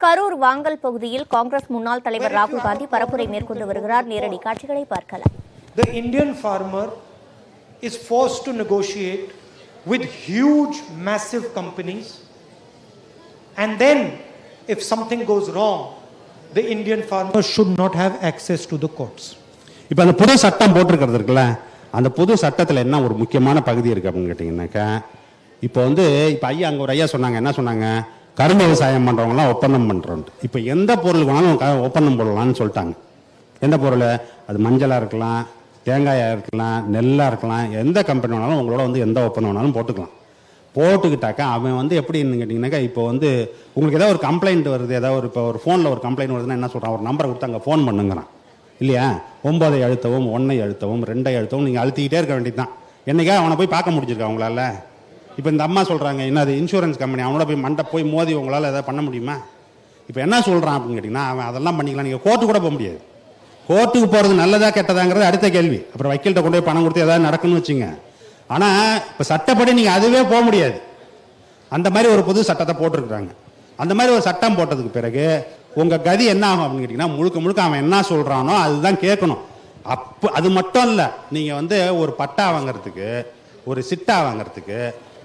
கரூர் வாங்கல் பகுதியில் காங்கிரஸ் முன்னாள் தலைவர் ராகுல் காந்தி பரப்புரை மேற்கொண்டு வருகிறார். நேரடி காட்சிகளை பார்க்கலாம். The Indian farmer is forced to negotiate with huge massive companies, and then if something goes wrong, the Indian farmer should not have access to the courts. இப்போ அந்த புது சட்டம் போட்டிருக்கிறது இருக்குல்ல, அந்த புது சட்டத்தில் என்ன ஒரு முக்கியமான பகுதி இருக்குது அப்படின்னு கேட்டிங்கன்னாக்கா, இப்போ ஐயா அங்கே ஒரு ஐயா சொன்னாங்க, என்ன சொன்னாங்க, கரும்பு விவசாயம் பண்ணுறவங்களாம் ஒப்பந்தம் பண்ணுறோன்ட்டு. இப்போ எந்த பொருள் வேணாலும் ஒப்பந்தம் போடலான்னு சொல்லிட்டாங்க. எந்த பொருள், அது மஞ்சளாக இருக்கலாம், தேங்காயாக இருக்கலாம், நெல்லாக இருக்கலாம், எந்த கம்பெனி வேணாலும் உங்களோட எந்த ஒப்பந்தம் வேணாலும் போட்டுக்கலாம். போட்டுக்கிட்டாக்கா அவன் எப்படின்னு கேட்டிங்கனாக்கா, இப்போ உங்களுக்கு ஏதாவது ஒரு கம்ப்ளைண்ட் வருது, ஏதாவது இப்போ ஒரு ஃபோனில் ஒரு கம்ப்ளைண்ட் வருதுன்னா என்ன சொல்கிறான், ஒரு நம்பரை கொடுத்து அங்கே ஃபோன் பண்ணுங்கிறான் இல்லையா. 9 அழுத்தவும் 1 அழுத்தவும் 2 அழுத்தவும் நீங்கள் அழுத்திக்கிட்டே இருக்க வேண்டியது தான். என்னைக்கா அவனை போய் பார்க்க முடிஞ்சிருக்கா உங்களால்? இப்போ இந்த அம்மா சொல்கிறாங்க, என்ன அது இன்சூரன்ஸ் கம்பெனி, அவனோட போய் மண்டை போய் மோதி உங்களால் எதாவது பண்ண முடியுமா? இப்போ என்ன சொல்கிறான் அப்படின்னு கேட்டிங்கன்னா, அவன் அதெல்லாம் பண்ணிக்கலாம், நீங்கள் கோர்ட்டு கூட போக முடியாது. கோர்ட்டுக்கு போகிறது நல்லதா கெட்டதாங்கிறது அடுத்த கேள்வி. அப்புறம் வக்கீல்கிட்ட கொண்டு போய் பணம் கொடுத்து ஏதாவது நடக்குன்னு வச்சுங்க. ஆனால் இப்போ சட்டப்படி நீங்கள் அதுவே போக முடியாது. அந்த மாதிரி ஒரு புது சட்டத்தை போட்டிருக்கிறாங்க. அந்த மாதிரி ஒரு சட்டம் போட்டதுக்கு பிறகு உங்கள் கதி என்ன ஆகும் அப்படின்னு கேட்டிங்கன்னா, முழுக்க முழுக்க அவன் என்ன சொல்கிறானோ அதுதான் கேட்கணும். அப்போ அது மட்டும் இல்லை, நீங்கள் ஒரு பட்டா வாங்கிறதுக்கு, ஒரு சிட்டா வாங்கிறதுக்கு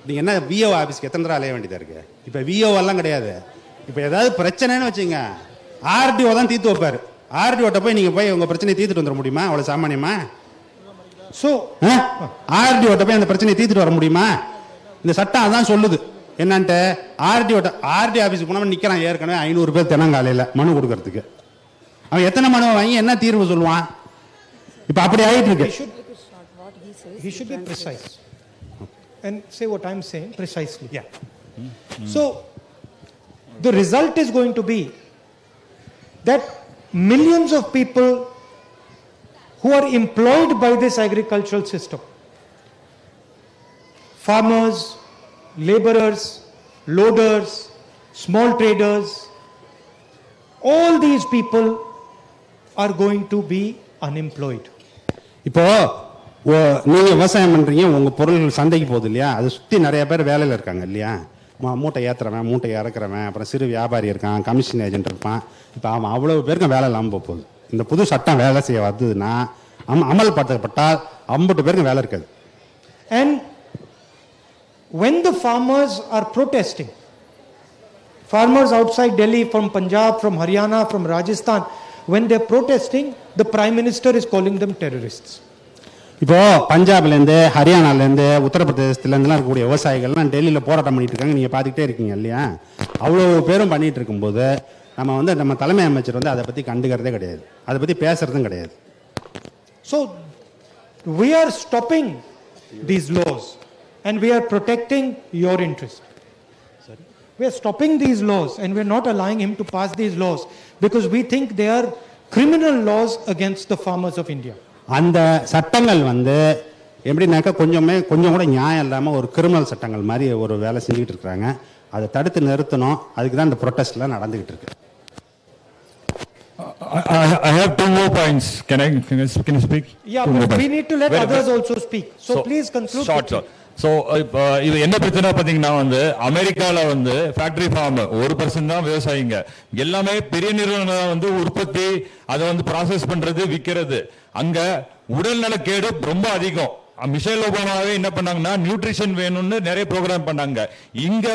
நீங்கள் என்ன விஓ ஆஃபீஸ்க்கு எத்தனை தடவை அலைய வேண்டியதாக இருக்குது. இப்போ விஓவெல்லாம் கிடையாது. இப்போ ஏதாவது பிரச்சனைன்னு வச்சுங்க, ஆர்டிஓ தான் தீர்த்து வைப்பார். ஆர்டிஓட்ட போய் நீங்கள் போய் உங்கள் பிரச்சனையை தீர்த்துட்டு வந்துட முடியுமா? அவ்வளோ சாமானியமா? ஸோ ஆர்டிஓட்ட போய் அந்த பிரச்சனையை தீர்த்துட்டு வர முடியுமா? இந்த சட்டம் அதான் சொல்லுது. என்னன்ட்டு ஆர்டி ஆஃபீஸுக்கு போனவன் நிற்கிறான், ஏற்கனவே 500 பேர் தினங்காலையில் மனு கொடுக்கறதுக்கு. அவன் எத்தனை மனு வாங்கி என்ன தீர்வு சொல்லுவான்? இப்போ அப்படி ஆகிட்டு இருக்கு. He should be precise and say what I'm saying precisely. Yeah. So the result is going to be that millions of people who are employed by this agricultural system, farmers, laborers, loaders, small traders, all these people are going to be unemployed. இப்போ நீங்கள் விவசாயம் பண்ணுறீங்க, உங்கள் பொருள்கள் சந்தைக்கு போகுது இல்லையா, அதை சுற்றி நிறைய பேர் வேலையில் இருக்காங்க இல்லையா. மூட்டை ஏற்றுறவன், மூட்டை இறக்குறவன், அப்புறம் சிறு வியாபாரி இருக்கான், கமிஷன் ஏஜென்ட் இருப்பான். இப்போ அவன் அவ்வளோ பேருக்கும் வேலை இல்லாமல் போகுது. இந்த புது சட்டம் வேலை செய்ய வந்ததுன்னா, அமல்படுத்தப்பட்டால் 50 பேருக்கும் வேலை இருக்காது. And when the farmers are protesting, farmers outside Delhi, from Punjab, from Haryana, from Rajasthan, when they're protesting, the Prime Minister is calling them terrorists. இப்போ பஞ்சாப்லேருந்து, ஹரியானாலேருந்து, உத்தரப்பிரதேசத்துலேருந்துலாம் இருக்கக்கூடிய விவசாயிகள்லாம் டெல்லியில் போராட்டம் பண்ணிட்டு இருக்காங்க. நீங்கள் பார்த்துக்கிட்டே இருக்கீங்க இல்லையா. அவ்வளோ பேரும் பண்ணிட்டு இருக்கும்போது நம்ம தலைமை அமைச்சர் அதை பற்றி கண்டுக்கிறதே கிடையாது, அதை பற்றி பேசுறதும் கிடையாது. So we are stopping these laws and we are protecting your interest. We are stopping these laws and we are not allowing him to pass these laws because we think they are criminal laws against the farmers of India. அந்த சட்டங்கள் எப்படின்னாக்கா கொஞ்சம் கூட நியாயம் இல்லாமல் ஒரு criminal சட்டங்கள் மாதிரி ஒரு வேலை செஞ்சுக்கிட்டு இருக்கிறாங்க. அதை தடுத்து நிறுத்தணும். அதுக்கு தான் இந்த ப்ரொட்டஸ்ட்லாம் நடந்துகிட்டு இருக்கு. I have 2 more points. Can you speak? Yeah, but we need to let others also speak. So please conclude. Short. So இப்போ இது என்ன பிரச்சனை பார்த்தீங்கன்னா, அமெரிக்காவில் ஃபேக்டரி ஃபார்ம் 1% தான் விவசாயிங்க. எல்லாமே பெரிய நிறுவனங்கள் உற்பத்தி, அதை ப்ராசஸ் பண்றது, விற்கிறது. அங்க உடல்நலக்கேடு ரொம்ப அதிகம். மிஷேல் ஒபாமாவே என்ன பண்ணாங்கன்னா, நியூட்ரிஷன் வேணும்னு நிறைய ப்ரோக்ராம் பண்ணாங்க. இங்க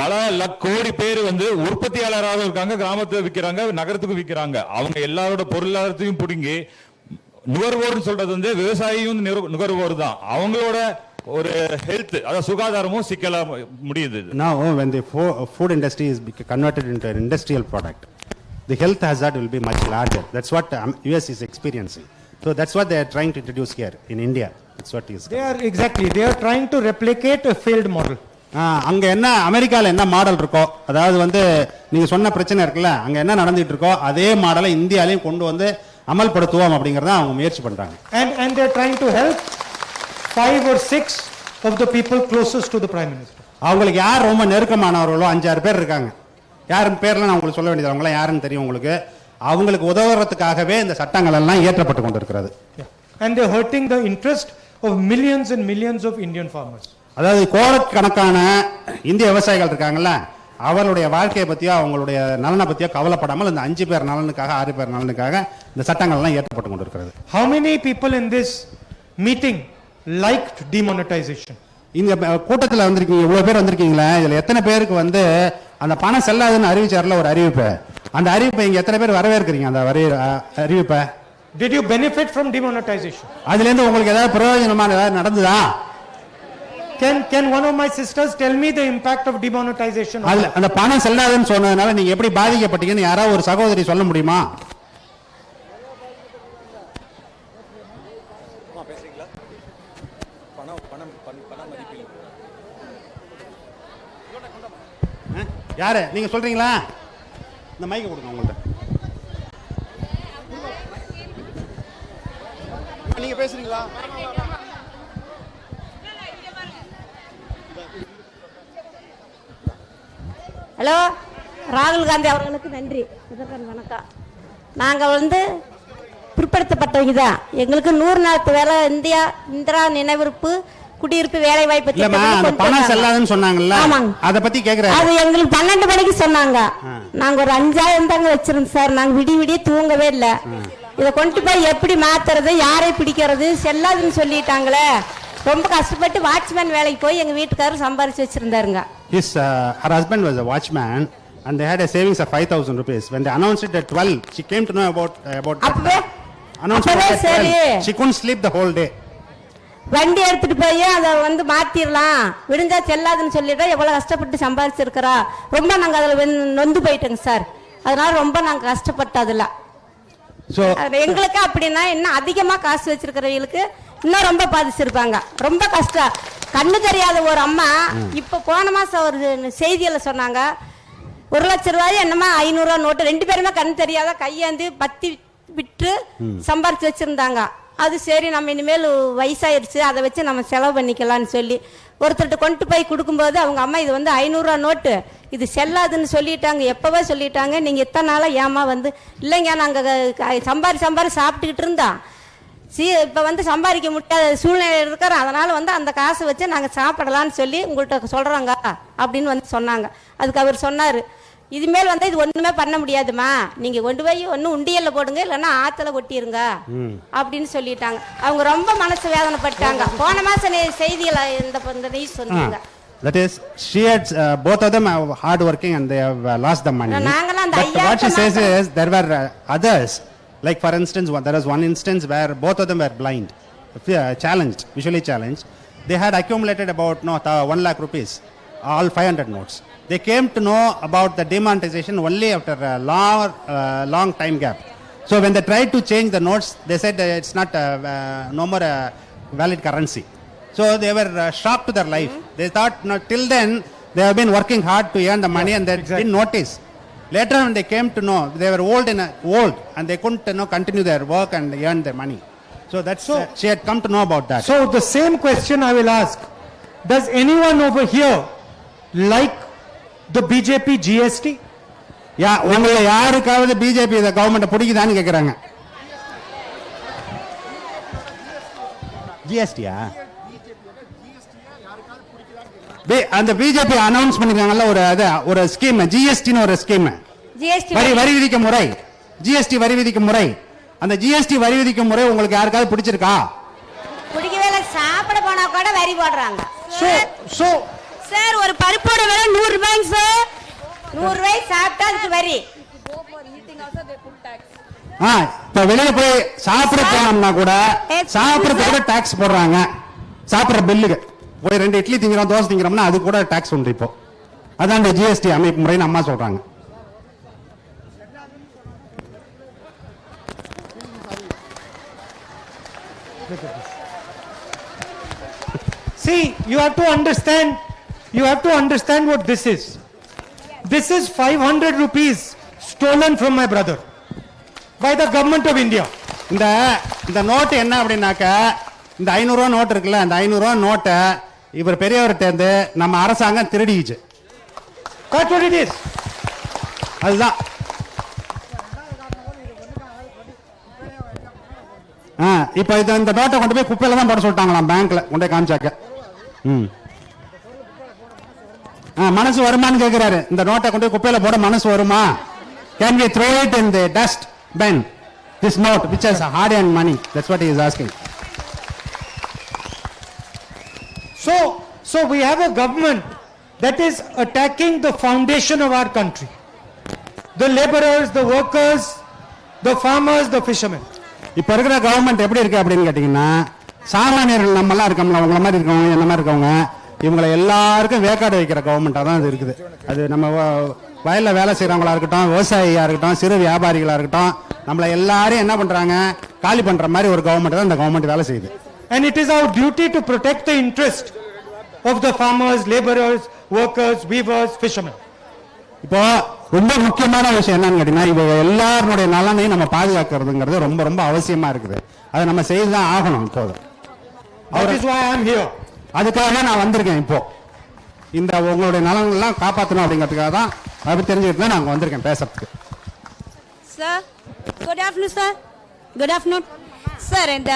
பல கோடி பேர் உற்பத்தியாளராக இருக்காங்க, கிராமத்துல விற்கிறாங்க, நகரத்துக்கு விற்கிறாங்க. அவங்க எல்லாரோட பொருளாதாரத்தையும் பிடுங்கி நுகர்வோர்னு சொல்றது விவசாயியும் நுகர்வோர் தான். அவங்களோட ஒரு ஹெல்த், அதாவது சுகாதாரமும் சிக்கலா முடியுது. Now when the food industry is converted into an industrial product, the health hazard will be much larger. That's what US is experiencing. So that's what they are trying to introduce here in India. That's what is. They are trying to replicate a failed model. அங்க என்ன அமெரிக்கால என்ன model இருக்கோ, அதாவது நீங்க சொன்ன பிரச்சனை இருக்குல்ல, அங்க என்ன நடந்துட்டு இருக்கோ அதே மாடலை இந்தியாலையும் கொண்டு அமல்படுத்துவோம் அப்படிங்கறத அவங்க முயற்சி பண்றாங்க. And they are trying to help 5 or 6 of the people closest to the Prime Minister. அவங்களுக்கு யார் ரொம்ப நெருக்கமானவர்களோ 5-6 பேர் இருக்காங்க. யாரும் பேர்லாம் நான் உங்களுக்கு சொல்ல வேண்டியது, அவங்களாம் யாருன்னு தெரியும் உங்களுக்கு. அவங்களுக்கு உதவுறதுக்காகவே இந்த சட்டங்கள் எல்லாம் இயற்றப்பட்டு கொண்டிருக்கிறது. And they are hurting the interest of millions and millions of Indian farmers. அதாவது கோடிக்கணக்கான இந்திய விவசாயிகள் இருக்காங்கல்ல, அவளுடைய வாழ்க்கையை பற்றியோ அவங்களுடைய நலனை பற்றியோ கவலைப்படாமல் இந்த 5 பேர் நலனுக்காக 6 பேர் நலனுக்காக இந்த சட்டங்கள்லாம் ஏற்றப்பட்டு கொண்டிருக்கிறது. How many people in this meeting liked demonetization? இந்த கூட்டத்தில் வந்திருக்கீங்க, இவ்வளவு பேர் வந்திருக்கீங்களா, இதுல எத்தனை பேருக்கு வந்து அந்த பணம் செல்லாதுன்னு அறிவிச்சார்ல ஒரு அறிவிப்பு, அந்த அறிவிப்பை இங்க எத்தனை பேர் வரவேற்கிறீங்க? அந்த அறிவிப்பை Did you benefit from demonetization? அதுல இருந்து உங்களுக்கு ஏதாவது பிரயோஜனமான ஏதாவது நடந்ததா? Can one of my sisters tell me the impact of demonetization? அதுல அந்த பணம் செல்லாதுன்னு சொன்னதுனால நீங்க எப்படி பாதிக்கப்பட்டீங்கன்னு யாராவது ஒரு சகோதரி சொல்ல முடியுமா? யாரு நீங்க சொல்றீங்களா? இந்த மைக்க கொடுங்க உங்கள்ட்ட. நீங்க பேசுறீங்களா? ஹலோ, ராகுல் காந்தி அவர்களுக்கு நன்றி. வணக்கம். நாங்கள் வந்து பிற்படுத்தப்பட்டவங்க தான். எங்களுக்கு 100 நாள் வேலை இந்திரா நினைவிருப்பு குடியிருப்பு வேலை வாய்ப்பு பணம் செல்லாதுன்னு சொன்னாங்கல்ல, அத பத்தி கேக்குறேன். அது எங்களுக்கு 12 மணிக்கு சொன்னாங்க. நாங்க ஒரு 5000 தாங்க வச்சிருந்தோம் சார். நாங்க விடிய தூங்கவே இல்ல. இதை கொண்டு போய் எப்படி மாத்துறது, யாரை பிடிக்கிறது, செல்லாதுன்னு சொல்லிட்டாங்களே. ரொம்ப கஷ்டப்பட்டு வாட்ச்மேன் வேலைக்கு போய் எங்க வீட்டுக்காரர் சம்பாரிச்சு வச்சிருந்தாருங்க. Her husband was a watchman and they had a savings of 5,000 rupees. When they announced it at 12, she came to know about announcement at 12. She couldn't sleep the whole day. வண்டி எடுத்துட்டு போய் அதை வந்து மாத்திரலாம், விடுஞ்சா செல்லாதுன்னு சொல்லிட்டா எவ்வளவு கஷ்டப்பட்டு சம்பாதிச்சிருக்கிறா. ரொம்ப நாங்க அதுல நொந்து போயிட்டோங்க சார். அதனால ரொம்ப நாங்க கஷ்டப்பட்டதுல. எங்களுக்கு அப்படின்னா இன்னும் அதிகமா காசு வச்சிருக்கிறவங்களுக்கு இன்னும் ரொம்ப பாதிச்சிருப்பாங்க. ரொம்ப கஷ்டம். கண்ணு தெரியாத ஒரு அம்மா இப்ப போன மாசம் ஒரு செய்தியில சொன்னாங்க, 1 லட்சம் ரூபாய் என்னமா 500 ரூபாய் நோட்டு 2 பேருமே கண்ணு தெரியாத கையாந்து பத்தி விட்டு சம்பாரிச்சு வச்சிருந்தாங்க. அது சரி, நம்ம இனிமேல் வயசாயிருச்சு, அதை வச்சு நம்ம செலவு பண்ணிக்கலாம்னு சொல்லி ஒருத்தர்கிட்ட கொண்டு போய் கொடுக்கும்போது அவங்க அம்மா இது வந்து 500 ரூபா நோட்டு, இது செல்லாதுன்னு சொல்லிட்டாங்க. எப்பவே சொல்லிட்டாங்க. நீங்க இத்தனை நாளா ஏமா வந்து இல்லைங்க, நாங்க சம்பாரி சாப்பிட்டுக்கிட்டு இருந்தோம். இப்ப வந்து சம்பாதிக்க முடியாத சூழ்நிலை இருக்கிறோம். அதனால வந்து அந்த காசை வச்சு நாங்க சாப்பிடலாம்னு சொல்லி உங்கள்கிட்ட சொல்றாங்க அப்படின்னு வந்து சொன்னாங்க. அதுக்கு அவர் சொன்னாரு, இதுமேல் வந்து இது ஒண்ணுமே பண்ண முடியாதுமா, நீங்க கொண்டு போய் ஒன்னும் உண்டியல்ல போடுங்க, இல்லைன்னா ஆத்துல கொட்டிருங்க அப்படின்னு சொல்லிட்டாங்க. அவங்க ரொம்ப மனசு வேதனைப்பட்டாங்க. போன மாசம் செய்தியில இந்த நியூஸ் சொன்னாங்க. That is, both of them are hard working and they have lost the money. But what she says is there were others. Like for instance, there was one instance where both of them were blind, challenged, visually challenged. They had accumulated about 1 lakh rupees, all 500 notes. They came to know about the demonetization only after a long time gap. So when they tried to change the notes, they said it's not no more valid currency. So they were shocked to their life. They thought, till then they have been working hard to earn the money and they didn't notice. Later when they came to know, they were old and they couldn't continue their work and earn their money. So that's she had come to know about that. So the same question I will ask, does anyone over here like the BJP GST? உங்களை யாருக்காவது BJP இந்த government பிடிக்குதான்னு கேக்குறாங்க. ஜிஎஸ்டியா? அந்த BJP announce பண்ணிருக்காங்கல்ல ஒரு scheme, ஜிஎஸ்டின்னு ஒரு scheme, வரி விதிக்கும் முறை, ஜிஎஸ்டி வரி விதிக்கும் முறை. அந்த ஜிஎஸ்டி வரி விதிக்கும் முறை உங்களுக்கு யாருக்காவது பிடிச்சிருக்கா? பிடிக்கவே இல்ல. சாப்பிட போனா கூட வரி போடுறாங்க. சார் ஒரு பருப்போட விலை 100 ரூபாய்ங்க சார். 100 ரூபாய் சாப்பிட்டா அதுக்கு வரி. இப்ப வெளியில போய் சாப்பிட போனோம்னா கூட சாப்பிடறதுக்கு கூட டாக்ஸ் போடுறாங்க. சாப்பிடுற பில்லுக்கு போய் 2 இட்லி திங்கிறோம், தோசை திங்கிறோம்னா அது கூட டாக்ஸ் உண்டு. இப்போ அதான் இந்த ஜிஎஸ்டி அமைப்பு முறைன்னு அம்மா சொல்றாங்க. See, you have to understand what this is. This is 500 rupees stolen from my brother by the government of India. இந்த நோட்டு என்ன அப்படின்னாக்க, இந்த 500 ரூபா நோட்டு இருக்குல்ல, அந்த 500 ரூபா நோட்டை இவர் பெரியவர்கிட்ட இருந்து நம்ம அரசாங்கம் திருடிச்சு. That's what it is. அதுதான். இப்ப இந்த நோட்டை கொண்டு போய் குப்பையில தான் போட சொல்லிட்டாங்களாம், பேங்க்ல கொண்டு போய் காமிச்சாக்க. மனசு வருமான்னு கேக்குறாரு. இந்த நோட்டை கொண்டு போய் குப்பையில போட மனசு வருமா? Can we throw it in the dust bin? This note, which has hard-earned money. That's what he is asking. So we have a government that is attacking the foundation of our country. The laborers, the workers, the farmers, the fishermen. இப்ப இருக்கிற government எப்படி இருக்கு அப்படின்னு கேட்டீங்கன்னா, சாமானியர்கள் நம்ம எல்லாம் இருக்கோம்ல, உங்கள மாதிரி இருக்கவங்க, என்ன மாதிரி இருக்கவங்க, இவங்களை எல்லாருக்கும் வேக்காடு வைக்கிற கவர்மெண்டா தான் அது இருக்குது. அது நம்ம வயல்ல வேலை செய்யறவங்களா இருக்கட்டும், விவசாயியா இருக்கட்டும், சிறு வியாபாரிகளா இருக்கட்டும், நம்மள எல்லாரையும் என்ன பண்றாங்க, காலி பண்ற மாதிரி ஒரு கவர்மெண்ட் தான் இந்த கவர்மெண்ட் வேலை செய்யுது. And it is our duty to protect the interest of the farmers, laborers, workers, weavers, fishermen. இப்போ ரொம்ப முக்கியமான விஷயம் என்னன்னு கேட்டீங்கன்னா, இப்போ எல்லாருடைய நலனையும் நம்ம பாதுகாக்கிறதுங்கிறது ரொம்ப ரொம்ப அவசியமா இருக்குது. அதை நம்ம செய்துதான் ஆகணும். இப்போது That is why I am here. அதுக்காக தான் நான் வந்திருக்கேன். இப்போ இந்த உங்களுடைய நலன்கள் எல்லாம் காப்பாற்றணும் அப்படிங்கிறதுக்காக தான் அதை தெரிஞ்சுக்கிட்டு தான் நாங்கள் வந்திருக்கேன் பேசுறதுக்கு. Sir good afternoon sir. Good afternoon sir. இந்த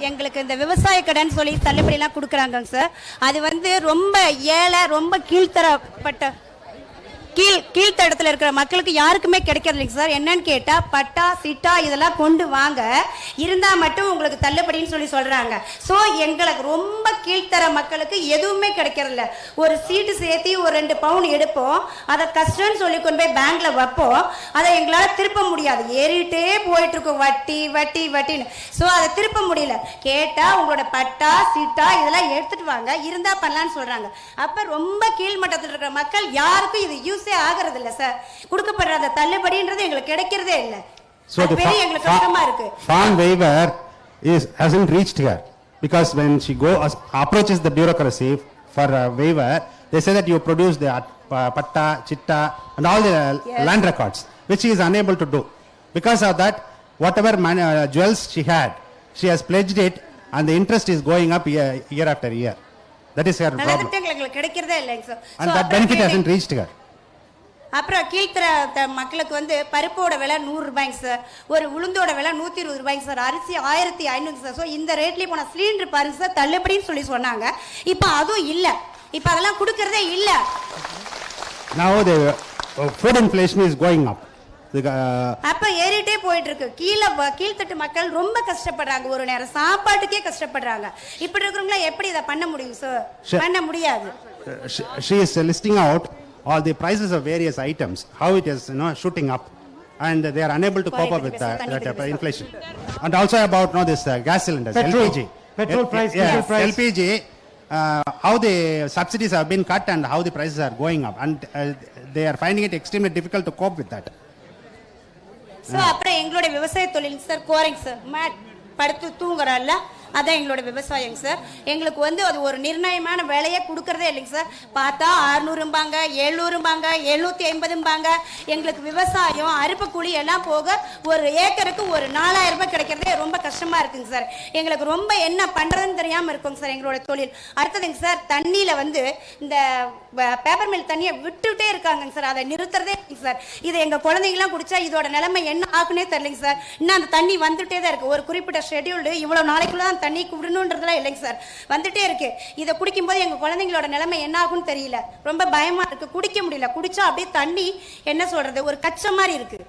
எங்களுக்கு இந்த விவசாய கடன் சொல்லி தள்ளுபடியெல்லாம் கொடுக்குறாங்க சார். அது வந்து ரொம்ப ஏழை, ரொம்ப கீழ்த்தரப்பட்ட கீழ்த்தடத்தில் இருக்கிற மக்களுக்கு யாருக்குமே கிடைக்கிறது இல்லைங்க சார். என்னன்னு கேட்டா பட்டா சிட்டா இதெல்லாம் கொண்டு வாங்க, இருந்தா மட்டும் உங்களுக்கு தள்ளுபடின்னு சொல்லி சொல்றாங்க. ஸோ எங்களுக்கு ரொம்ப கீழ்த்தர மக்களுக்கு எதுவுமே கிடைக்கிறது இல்லை. ஒரு சீட்டு சேர்த்து ஒரு 2 பவுன் எடுப்போம், அதை கஷ்டம்னு சொல்லி கொண்டு போய் பேங்க்ல வைப்போம், அதை எங்களால் திருப்ப முடியாது. ஏறிட்டே போயிட்டு இருக்கோம், வட்டி வட்டி வட்டின்னு. ஸோ அதை திருப்ப முடியல. கேட்டா உங்களோட பட்டா சிட்டா இதெல்லாம் எடுத்துட்டு வாங்க, இருந்தா பண்ணலான்னு சொல்றாங்க. அப்ப ரொம்ப கீழ்மட்டத்தில் இருக்கிற மக்கள் யாருக்கும் இது யூஸ் ஆகிறது இல்ல சார். கொடுக்கப்படுற அந்த தள்ளுபடின்றது எங்களுக்கு கிடைக்கிறதே இல்ல. So the farm waiver hasn't reached her because when she approaches the bureaucracy for a waiver, they say that you produce the patta, chitta and all the land records, which she is unable to do. Because of that, whatever jewels she had, she has pledged it and the interest is going up year after year. That is her problem. And that benefit hasn't reached her. அப்புறம் கீழ்த்தர மக்களுக்கு வந்து பருப்போட விலை 100 ரூபாய்ங்க sir, ஒரு உளுந்தோட விலை 120 ரூபாய்ங்க sir, அரிசி 1500 sir. So இந்த ரேட்லயே போன சிலிண்டர் பாருங்க சார், தள்ளுபடின்னு சொல்லி சொன்னாங்க. இப்போ அதுவும் இல்லை, இப்போ அதெல்லாம் கொடுக்கறதே இல்லை. Now the food inflation is going up. அப்ப ஏறிட்டே போயிட்டு இருக்கு. கீழ்த்தட்டு மக்கள் ரொம்ப கஷ்டப்படுறாங்க, ஒரு நேரம் சாப்பாட்டுக்கே கஷ்டப்படுறாங்க. இப்படி இருக்கிறவங்கள எப்படி இதை பண்ண முடியும் சார்? பண்ண முடியாது. She is listing out all the prices of various items, how it is shooting up, and they are unable to cope up with that inflation. And also about this gas cylinders, petrol price, LPG, how the subsidies have been cut and how the prices are going up, and they are finding it extremely difficult to cope with that. So அப்புறம் எங்களோட விவசாய தொழில் sir கோரிங் sir, படுத்து தூங்குறல்ல அதான் எங்களோட விவசாயம் sir. எங்களுக்கு வந்து அது ஒரு நிர்ணயமான விலையை கொடுக்கறதே இல்லைங்க சார். பார்த்தா 600 700 750 எங்களுக்கு விவசாயம் அறுப்பு கூலி எல்லாம் போக ஒரு ஏக்கருக்கு ஒரு 4000 ரூபாய் கிடைக்கிறதே ரொம்ப கஷ்டமா இருக்குங்க சார். எங்களுக்கு ரொம்ப என்ன பண்றதுன்னு தெரியாம இருக்குங்க சார் எங்களோட தொழில். அடுத்ததுங்க சார், தண்ணியில வந்து இந்த பேப்பர் மில் தண்ணியை விட்டுட்டே இருக்காங்க சார், அதை நிறுத்துறதே இல்லைங்க சார். இதை எங்க குழந்தைங்களாம் குடிச்சா இதோட நிலைமை என்ன ஆகுனே தெரியலைங்க சார். இன்னும் அந்த தண்ணி வந்துட்டே தான் இருக்கு. ஒரு குறிப்பிட்ட ஷெட்யூல்டு இவ்வளவு நாளைக்குள்ள தண்ணி குடிக்கணும்ன்றதுலாம் இல்லைங்க சார், வந்துட்டே இருக்கு. இதை குடிக்கும்போது எங்க குழந்தைங்களோட நிலைமை என்ன ஆகும்னு தெரியல, ரொம்ப பயமா இருக்கு. குடிக்க முடியல, குடிச்சா அப்படியே தண்ணி என்ன சொல்றது ஒரு கச்ச மாதிரி இருக்கு,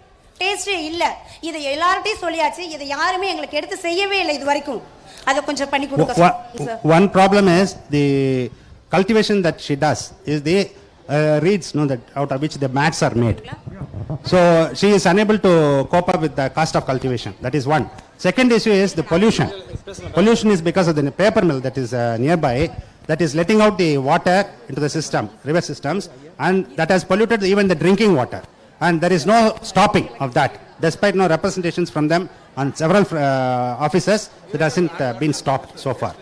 டேஸ்டே இல்ல. இதை எல்லார்ட்டையும் சொல்லியாச்சு, இதை யாருமே எங்களுக்கு எடுத்து செய்யவே இல்லை இது வரைக்கும். அதை கொஞ்சம் பண்ணி கொடுங்க. One problem is the cultivation that she does is the reeds that out of which the mats are made. So she is unable to cope up with the cost of cultivation. That is one. Second issue is the pollution. Pollution is because of the paper mill that is nearby, that is letting out the water into the system, river systems, and that has polluted even the drinking water. And there is no stopping of that, despite no representations from them and several officers, that hasn't been stopped so far.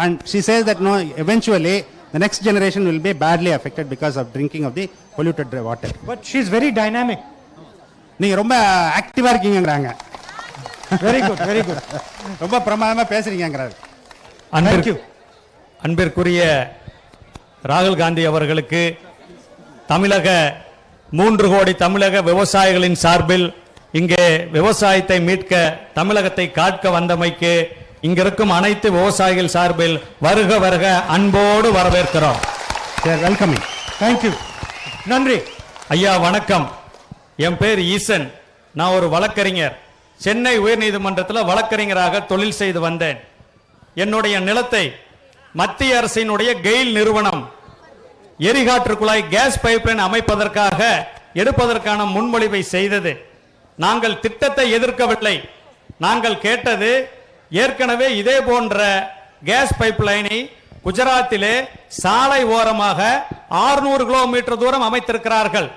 And she says that no, eventually the next generation will be badly affected because of drinking of the polluted water. But she is very dynamic. நீங்க ரொம்ப ஆக்டிவா இருக்கீங்கங்கறாங்க. Very good, very good. ரொம்ப பிரமாதமா பேசுறீங்கங்கறாரு. அன்பிற்குரிய ராகுல் காந்தி அவர்களுக்கு தமிழக 3 கோடி தமிழக விவசாயிகளின் சார்பில் இங்கே விவசாயத்தை மீட்க தமிழகத்தை காக்க வந்தமைக்கு இங்கிருக்கும் அனைத்து விவசாயிகள் சார்பில் வருக வருக அன்போடு வரவேற்கிறோம். They are welcoming. Thank you. Nandri. ஐயா வணக்கம். என் பேர் ஈசன். நான் ஒரு வழக்கறிஞர். சென்னை உயர்நீதிமன்றத்தில் வழக்கறிஞராக தொழில் செய்து வந்தேன். என்னுடைய நிலத்தை மத்திய அரசினுடைய கெயில் நிறுவனம் எரிகாற்று குழாய் கேஸ் பைப்லைன் அமைப்பதற்காக எடுப்பதற்கான முன்மொழிவை செய்தது. நாங்கள் திட்டத்தை எதிர்க்கவில்லை. நாங்கள் கேட்டது ஏற்கனவே இதே போன்ற கேஸ் பைப்லைனை குஜராத்திலே சாலை ஓரமாக 600 கிலோமீட்டர் தூரம் அமைத்திருக்கிறார்கள்.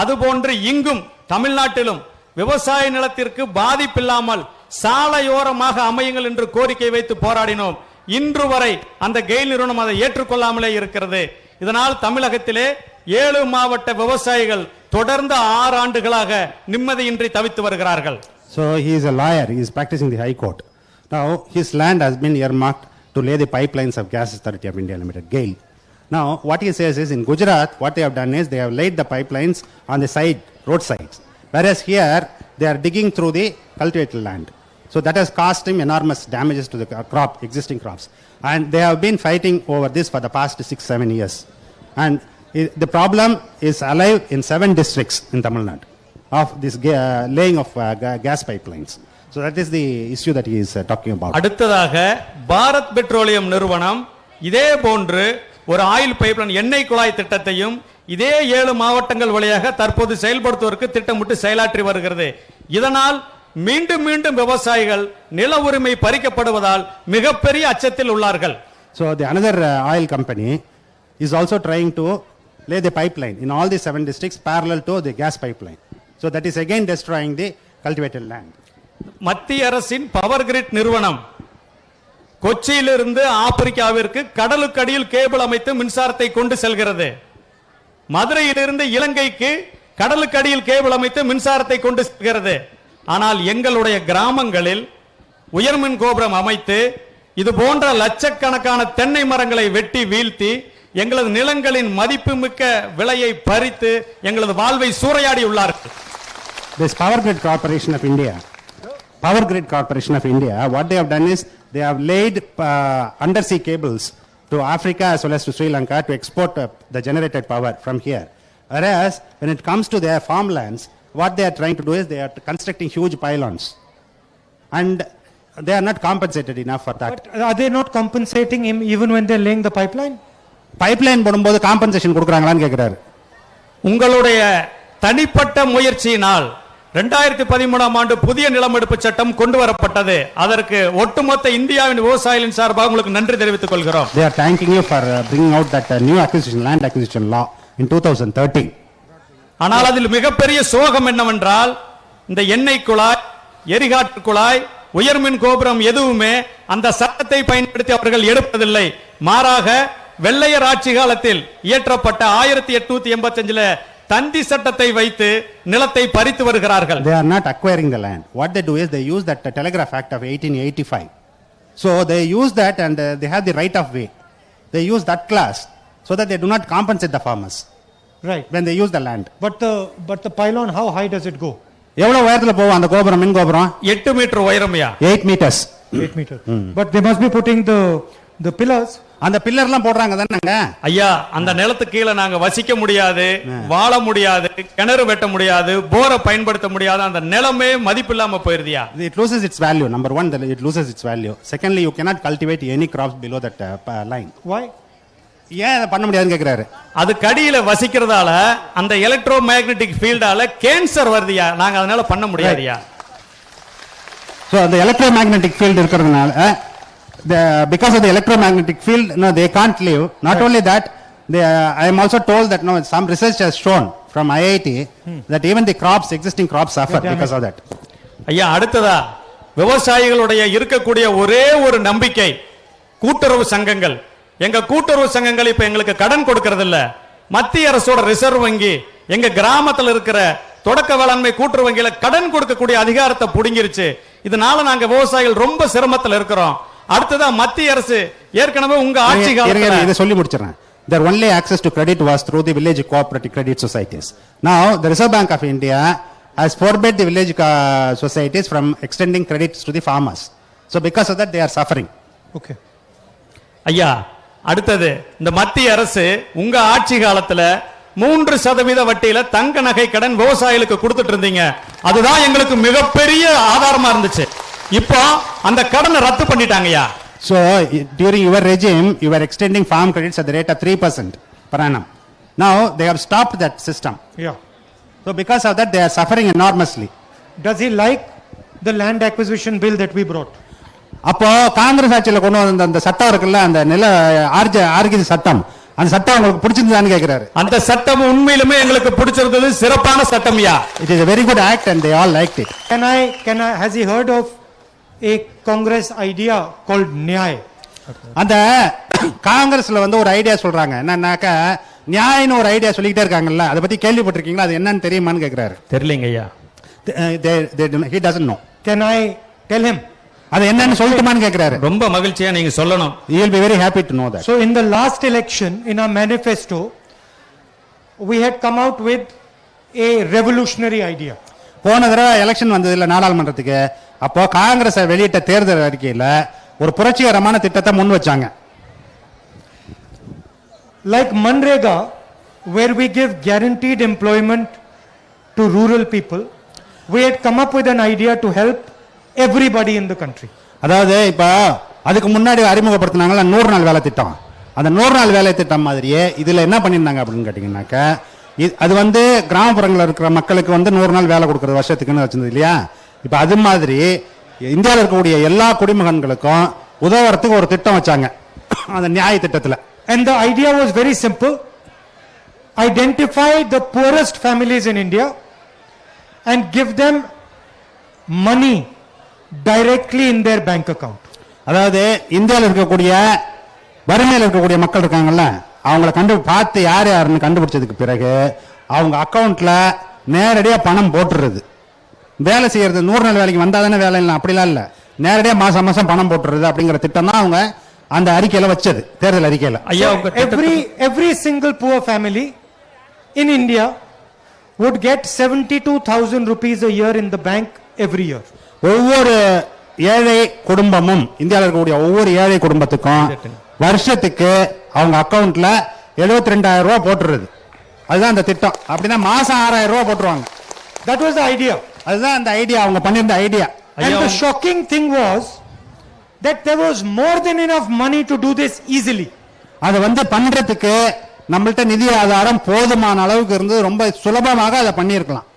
அதுபோன்று இங்கும் தமிழ்நாட்டிலும் விவசாய நிலத்திற்கு பாதிப்பில்லாமல் சாலையோரமாக அமையுங்கள் என்று கோரிக்கை வைத்து போராடினோம். இன்று வரை அந்த கெயில் நிறுவனம் அதை ஏற்றுக்கொள்ளாமலே இருக்கிறது. இதனால் தமிழகத்திலே 7 மாவட்ட விவசாயிகள் தொடர்ந்து 6 ஆண்டுகளாக நிம்மதியின்றி தவித்து வருகிறார்கள். So he is a lawyer, he is practicing the High Court. Now his land has been earmarked to lay the pipelines of Gas Authority of India Limited, GAIL. Now what he says is in Gujarat what they have done is they have laid the pipelines on the side, roadsides. Whereas here they are digging through the cultivated land. So that has caused him enormous damages to the existing crops. And they have been fighting over this for the past 6-7 years. And the problem is alive in 7 districts in Tamil Nadu of this laying of gas pipelines. So that is the issue that he is talking about. அடுத்ததாக Bharat petroleum நிறுவனம் இதே போன்று ஒரு oil pipeline எண்ணெய் குழாய் திட்டத்தையும் இதே 7 மாவட்டங்கள் வழியாக தற்போது செயல்படுத்துவதற்கு திட்டமிட்டு செயலாற்றி வருகிறது. இதனால் மீண்டும் மீண்டும் விவசாயிகள் நில உரிமை பறிக்கப்படுவதால் மிகப்பெரிய அச்சத்தில் உள்ளார்கள். So the another oil company is also trying to lay the pipeline in all the 7 districts parallel to the gas pipeline. So that is again destroying the cultivated land. மத்திய அரசின் பவர் கிரிட் நிறுவனம் கொச்சியிலிருந்து ஆப்பிரிக்காவிற்கு கடலுக்கடியில் cable அமைத்து மின்சாரத்தை கொண்டு செல்கிறது. மதுரையிலிருந்து இலங்கைக்கு கடலுக்கடியில் cable அமைத்து மின்சாரத்தை கொண்டு செல்கிறது. ஆனால் எங்களுடைய கிராமங்களில் உயர்மின் கோபுரம் அமைத்து இது போன்ற லட்சக்கணக்கான தென்னை மரங்களை வெட்டி வீழ்த்தி எங்களது நிலங்களின் மதிப்புமிக்க விலையை பறித்து எங்களது வாழ்வை சூறையாடி உள்ளார்கள். This Power Grid Corporation of India, what they have done is they have laid undersea cables to Africa as well as to Sri Lanka to export the generated power from here. Whereas when it comes to their farmlands, what they are trying to do is they are constructing huge pylons. And they are not compensated enough for that. But are they not compensating him even when they're laying the pipeline? Pipeline போடும்போது compensation கொடுக்கறாங்களான்னு கேக்குறாரு. உங்களுடைய தனிப்பட்ட முயற்சியினால் 2013ஆம் ஆண்டு புதிய நிலமெடுப்பு சட்டம் கொண்டு வரப்பட்டது. அதற்கு ஒட்டுமொத்த இந்தியாவின் விவசாயிகளின் சார்பாக உங்களுக்கு நன்றி தெரிவித்துக் கொள்கிறோம். They are thanking you for bringing out that new land acquisition law in 2013. ஆனால் அதில் மிகப்பெரிய சோகம் என்னவென்றால் இந்த எண்ணெய் குழாய், எரிகாற்று குழாய், உயர்மின் கோபுரம் எதுவுமே அந்த சட்டத்தை பயன்படுத்தி அவர்கள் எடுப்பதில்லை. மாறாக வெள்ளையர் ஆட்சி காலத்தில் இயற்றப்பட்ட 1885 தந்தி சட்டத்தை வைத்து நிலத்தை பறித்து வருகிறார்கள். They are not acquiring the land. What they do is they use that Telegraph Act of 1885. So they use that and they have the right of way. They use that clause so that they do not compensate the farmers. Right. When they use the land. But the pylon, how high does it go? எவ்வளவு உயரத்துல போகும் அந்த கோபுரம், மின் கோபுரம்? 8 metre உயரம்யா. 8 meters. 8 meters. But they must be putting the pillars. அந்த பில்லர்லாம் போடுறாங்க தானங்க. ஐயா, அந்த நிலத்துக்கு கீழே நாங்க வசிக்க முடியாது, வாழ முடியாது, கிணறு வெட்ட முடியாது, போரை பயன்படுத்த முடியாது. அந்த நிலமே மதிப்பில்லாம போயிருதியா? It loses its value. Number one, it loses its value. Secondly, you cannot cultivate any crops below that line. Why? ஏன் பண்ண முடியாதுன்னு கேக்குறாரு. அது கடியில வசிக்கிறதால அந்த எலக்ட்ரோ மேக்னெட்டிக் ஃபீல்டால கேன்சர் வருதியா? நாங்க அதனால பண்ண முடியாதியா? So the electromagnetic field இருக்கிறதுனால because of the electromagnetic field, no, they can't live. Not only that, I am also told that no, some research has shown from IIT that even the existing crops suffer because of that. ஐயா, அடுத்ததா விவசாயிகளுடைய இருக்கக்கூடிய ஒரே ஒரு நம்பிக்கை கூட்டுறவு சங்கங்கள். எங்க கூட்டுறவு சங்கங்கள் இப்ப எங்களுக்கு கடன் கொடுக்கிறது இல்ல. மத்திய அரசோட ரிசர்வ் வங்கி எங்க கிராமத்தில் இருக்கிற தொடக்க வேளாண்மை கூட்டுறவு வங்கியில கடன் கொடுக்கக்கூடிய அதிகாரத்தை புடுங்கிருச்சு. இதனால நாங்க விவசாயிகள் ரொம்ப சிரமத்தில் இருக்கிறோம். அடுத்ததா மத்திய அரசு ஏற்கனவே உங்க ஆட்சி காலத்துல இத சொல்லி முடிச்சறேன். Their only access to credit was through the village cooperative credit societies. Now the Reserve Bank of India has forbade the village societies from extending credits to the farmers. So because of that they are suffering. Okay. ஐயா, அடுத்தது இந்த மத்திய அரசு உங்க ஆட்சி காலத்துல 3% வட்டியில தங்க நகை கடன் விவசாயிகளுக்கு கொடுத்துட்டு இருந்தீங்க. அதுதான் எங்களுக்கு மிகப்பெரிய ஆதாரமா இருந்துச்சு. இப்போ அந்த கடனை ரத்து பண்ணிட்டாங்கய்யா. So during your regime, you were extending farm credits at the rate of 3% per annum. Now they have stopped that system. Yeah. So because of that, they are suffering enormously. Does he like the land acquisition bill that we brought? அப்போ காங்கிரஸ் ஆட்சியில கொண்டு வந்த அந்த சட்டம் இருக்குல்ல, அந்த நில RJ சட்டம், அந்த சட்டம் உங்களுக்கு பிடிச்சிருந்தான்னு கேக்குறாரு. அந்த சட்டம் உண்மையிலுமே எங்களுக்கு பிடிச்சிருந்தது, சிறப்பான சட்டம்யா. It is a very good act and they all liked it. Has he heard of a Congress idea called Nyay? அந்த காங்கிரஸ்ல வந்து ஒரு ஐடியா சொல்றாங்க, என்னன்னாக்கா நியாயன்னு ஒரு ஐடியா சொல்லிக்கிட்டே இருக்காங்கல்ல, அதை பத்தி கேள்விப்பட்டிருக்கீங்களா, அது என்னன்னு தெரியுமான்னு கேக்குறாரு. தெரியலங்கய்யா. He doesn't know. Can I tell him? அது என்னன்னு சொல்லட்டுமான்னு கேக்குறாரு. ரொம்ப மகிழ்ச்சியா நீங்க சொல்லணும். He will be very happy to know that. So in the last election, in our manifesto, we had come out with a revolutionary idea. போன தடவை election வந்தது இல்ல நாடாளுமன்றத்துக்கு, அப்போ காங்கிரஸ் வெளியிட்ட தேர்தல் அறிக்கையில ஒரு புரட்சிகரமான திட்டத்தை முன் வச்சாங்க. Like Manrega, where we give guaranteed employment to rural people, we had come up with an idea to help everybody in the country. அதாவது இப்ப அதுக்கு முன்னாடி அறிமுகப்படுத்தினாங்கல்ல 100 நாள் வேலை திட்டம், அந்த 100 நாள் வேலை திட்டம் மாதிரியே இதுல என்ன பண்ணிருந்தாங்க அப்படின்னு கேட்டீங்கன்னாக்க, அது வந்து கிராமப்புறங்களில் இருக்கிற மக்களுக்கு வந்து 100 நாள் வேலை கொடுக்கறது வருஷத்துக்குன்னு வச்சிருந்தது இல்லையா. இப்ப அது மாதிரி இந்தியாவில் இருக்கக்கூடிய எல்லா குடிமகன்களுக்கும் உதவுறதுக்கு ஒரு திட்டம் வச்சாங்க அந்த நியாய திட்டத்துல. And the idea was very simple: identify the poorest families in India and give them money directly in their bank account. அதாவது இந்தியாவில் இருக்கக்கூடிய வறுமையில் இருக்கக்கூடிய மக்கள் இருக்காங்கல்ல, அவங்கள பார்த்து யார் யாருன்னு கண்டுபிடிச்சதுக்கு பிறகு அவங்க அக்கவுண்ட்ல நேரடியா பணம் போட்டுறது. வேலை செய்யறது 100 நாள் வேலைக்கு வந்தாதானே வேலை இல்லை, அப்படிலாம் இல்லை, நேரடியா மாசம் மாசம் பணம் போட்டுறது அப்படிங்கிற திட்டம் தான் அவங்க அந்த அறிக்கையில வச்சது, தேர்தல் அறிக்கையில. Every single poor family in India would get 72,000 rupees a year in the bank every year. ஒவ்வொரு ஏழை குடும்பமும், இந்தியாவில் இருக்கக்கூடிய ஒவ்வொரு ஏழை குடும்பத்துக்கும் வருஷத்துக்கு அவங்க அக்கவுண்ட்ல 72,000 ரூபாய் போட்டுறது. அதுதான் அந்த திட்டம். அப்படின்னா மாசம் 6,000 ரூபாய் போட்டுருவாங்க. That was the idea. அதுதான் அந்த ஐடியா, அவங்க பண்ணிருந்த idea. And the shocking thing was that there was more than enough money to do this easily. அது வந்து பண்றதுக்கு நம்மள்ட்ட நிதி ஆதாரம் போதுமான அளவுக்கு இருந்து ரொம்ப சுலபமாக அதை பண்ணியிருக்கலாம்.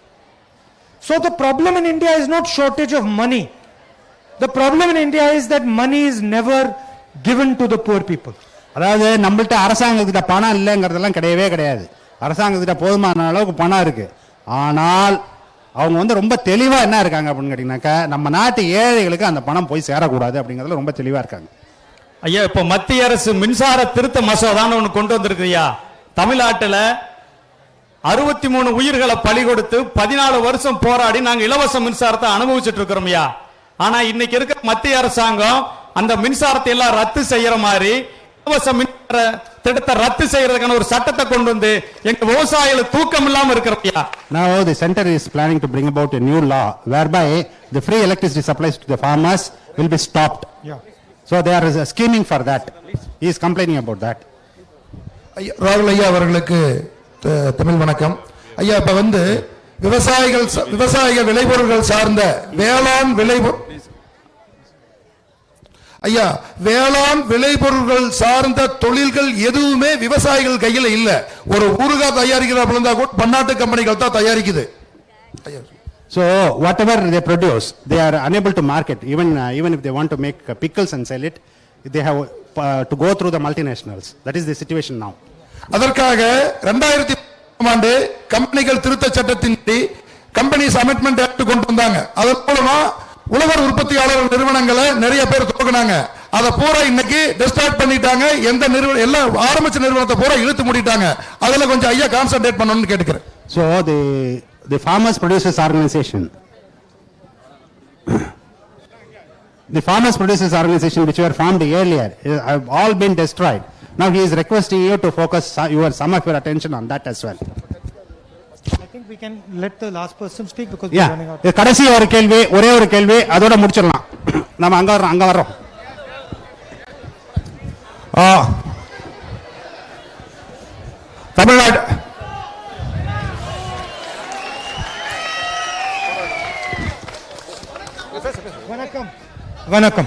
So the problem in India is not shortage of money. The problem in India is that money is never given to the poor people. அதாவது நம்மள்ட்ட அரசாங்கத்திட்ட பணம் இல்லைங்கிறதெல்லாம் கிடையவே கிடையாது. அரசாங்கத்திட்ட போதுமான அளவுக்கு பணம் இருக்கு. ஆனால் அவங்க வந்து ரொம்ப தெளிவா என்ன இருக்காங்க அப்படின்னு கேட்டீங்கன்னாக்கா, நம்ம நாட்டு ஏழைகளுக்கு அந்த பணம் போய் சேரக்கூடாது அப்படிங்கறதுல ரொம்ப தெளிவா இருக்காங்க. ஐயா, இப்ப மத்திய அரசு மின்சார திருத்த மசோதான்னு ஒண்ணு கொண்டு வந்திருக்குயா. தமிழ்நாட்டுல 63 உயிர்களை பலி கொடுத்து 14 வருஷம் போராடி நாங்க இலவச மின்சாரத்தை அனுபவிச்சுட்டு இருக்கிறோம் ஐயா. ஆனா இன்னைக்கு இருக்க மத்திய அரசாங்கம் அந்த மின்சாரத்தை எல்லாம் ரத்து செய்யற மாதிரி இலவச மின்சார திட்டத்தை ரத்து செய்யறதுக்கான ஒரு சட்டத்தை கொண்டு வந்து எங்க விவசாயிகள் தூக்கம் இல்லாம இருக்கிறோம். Now the center is planning to bring about a new law whereby the free electricity supplies to the farmers will be stopped. Yeah. So they are scheming for that. He is complaining about that. ராகுல் ஐயா அவர்களுக்கு தமிழ் வணக்கம். ஐயா, இப்ப வந்து விவசாயிகள் விளைபொருட்கள் சார்ந்த வேளாண் விளைபொருட்கள் சார்ந்த தொழில்கள் எதுவுமே விவசாயிகள் கையில் இல்ல. ஒரு ஊறுகாய் தயாரிக்கிறதா கூட பன்னாட்டு கம்பெனிகள் தான் தயாரிக்குது. So whatever they produce, they are unable to market. Even if they want to make pickles and sell it, they have to go through the multinationals. That is the situation now. அதற்காக 2000 ஆண்டு கம்பெனிகள் திருத்த சட்டத்தின்படி companies amendment act கொண்டு வந்தாங்க. அதன் மூலமா உழவர் உற்பத்தியாளர் நிறுவனங்களை நிறைய பேர் துவக்கினாங்க. அதை பூரா இன்னைக்கு டிஸ்டார்ட் பண்ணிட்டாங்க. எந்த நிறுவனம் எல்லாம் ஆரம்பிச்ச நிறுவனத்தை பூரா இழுத்து மூடிட்டாங்க. அதுல கொஞ்சம் ஐயா கான்சென்ட்ரேட் பண்ணணும்னு கேட்டுக்கிறேன். So the farmers producers organization which were formed earlier have all been destroyed. Now he is requesting you to focus some of your attention on that as well. I think we can let the last person speak because we are running out. கடைசி ஒரு கேள்வி, ஒரே ஒரு கேள்வி, அதோட முடிச்சிடலாம். நம்ம அங்க வரோம். Vanakkam.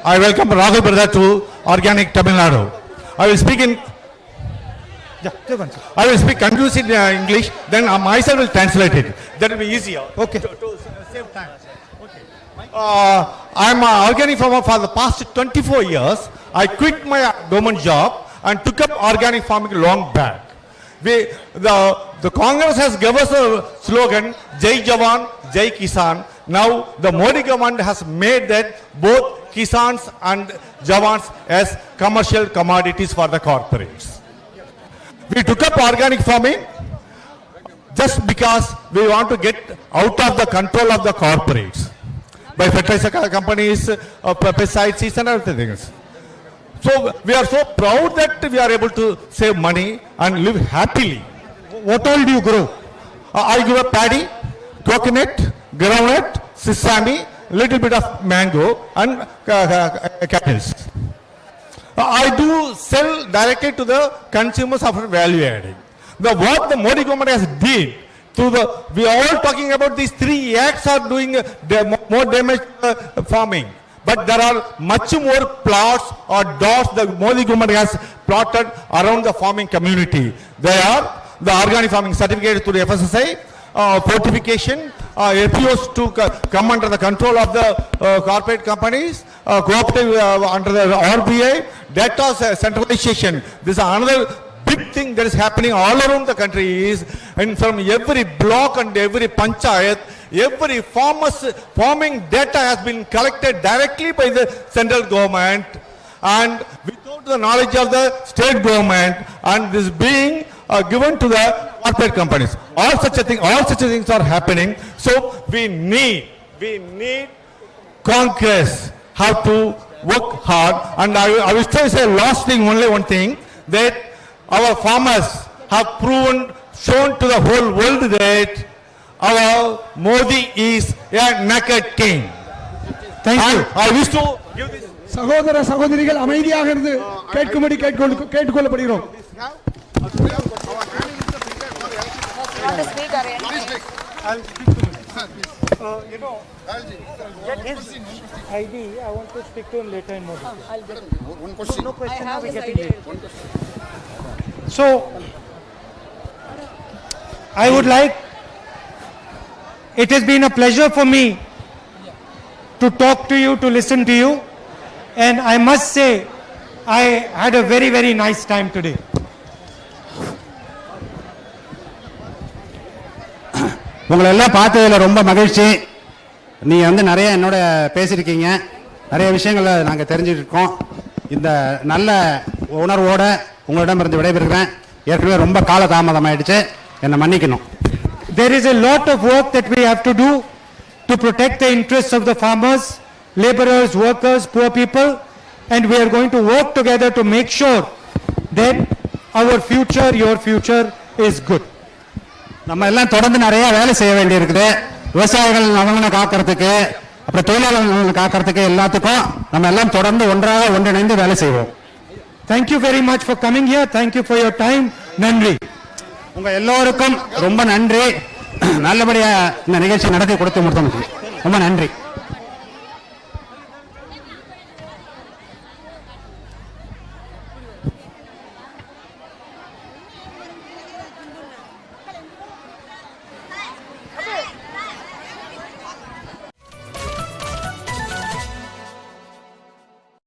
I welcome Rahul brother to Organic Tamil Nadu. I will speak in Yeah, say one, sir. I will speak confused in English, then myself will translate it. That will be easier. Okay. To save time. Okay. I'm organic farmer for the past 24 years. I quit my government job and took up organic farming long back. The Congress has given us a slogan, Jai Jawan, Jai Kisan. Now the Modi government has made that both Kisans and Jawans as commercial commodities for the corporates. We took up organic farming just because we want to get out of the control of the corporates by fertilizer companies, pesticides and other things. So we are so proud that we are able to save money and live happily. What all do you grow? I grew up paddy, coconut, groundnut, sesame, little bit of mango and cattails. I do sell directly to the consumers after value adding. What the Modi government has did to we are all talking about these 3 acts are doing more damage to farming. But there are much more plots or dots the Modi government has plotted around the farming community. They are the organic farming certificate to the FSSI, fortification, FPOs to come under the control of the corporate companies, cooperative under the RBI, data centralization. This is another big thing that is happening all around the country is, and from every block and every panchayat, every farming data has been collected directly by the central government and without the knowledge of the state government, and this being given to the corporate companies. All such things are happening. So we need Congress have to work hard. And I will say last thing, only one thing, that our farmers have shown to the whole world that our Modi is a naked king. Thank you. I wish to give this. சகோதர சகோதரிகள் அமைதியாக இருந்து கேட்கும்படி கேட்டுக்கொள்ளப்படுகிறோம். ID, I want to speak to him later in more detail. One question. No question. Now we're getting late. So, I would like. It has been a pleasure for me to talk to you, to listen to you, and I must say, I had a very, very nice time today. உங்களை எல்லாம் பார்த்ததுல ரொம்ப மகிழ்ச்சி. நீங்க வந்து நிறைய என்னோட பேசியிருக்கீங்க, நிறைய விஷயங்களை நாங்கள் தெரிஞ்சுருக்கோம். இந்த நல்ல உணர்வோட உங்களிடமிருந்து விடைபெறுகிறேன். ஏற்கனவே ரொம்ப கால தாமதம் ஆயிடுச்சு, என்னை மன்னிக்கணும். There is a lot of work that we have to do to protect the interests of the farmers, laborers, workers, poor people, and we are going to work together to make sure that our future, your future is good. நம்ம எல்லாம் தொடர்ந்து நிறைய வேலை செய்ய வேண்டி இருக்குது. விவசாயிகள் நலனை காக்கிறதுக்கு, அப்புறம் தொழிலாளர் நலனை காக்கிறதுக்கு, எல்லாத்துக்கும் நம்ம எல்லாம் தொடர்ந்து ஒன்றிணைந்து வேலை செய்வோம். Thank you very much for coming here. Thank you for your time. நன்றி. உங்க எல்லோருக்கும் ரொம்ப நன்றி. நல்லபடியா இந்த நிகழ்ச்சி நடத்தி கொடுத்து முடித்தோம். ரொம்ப நன்றி.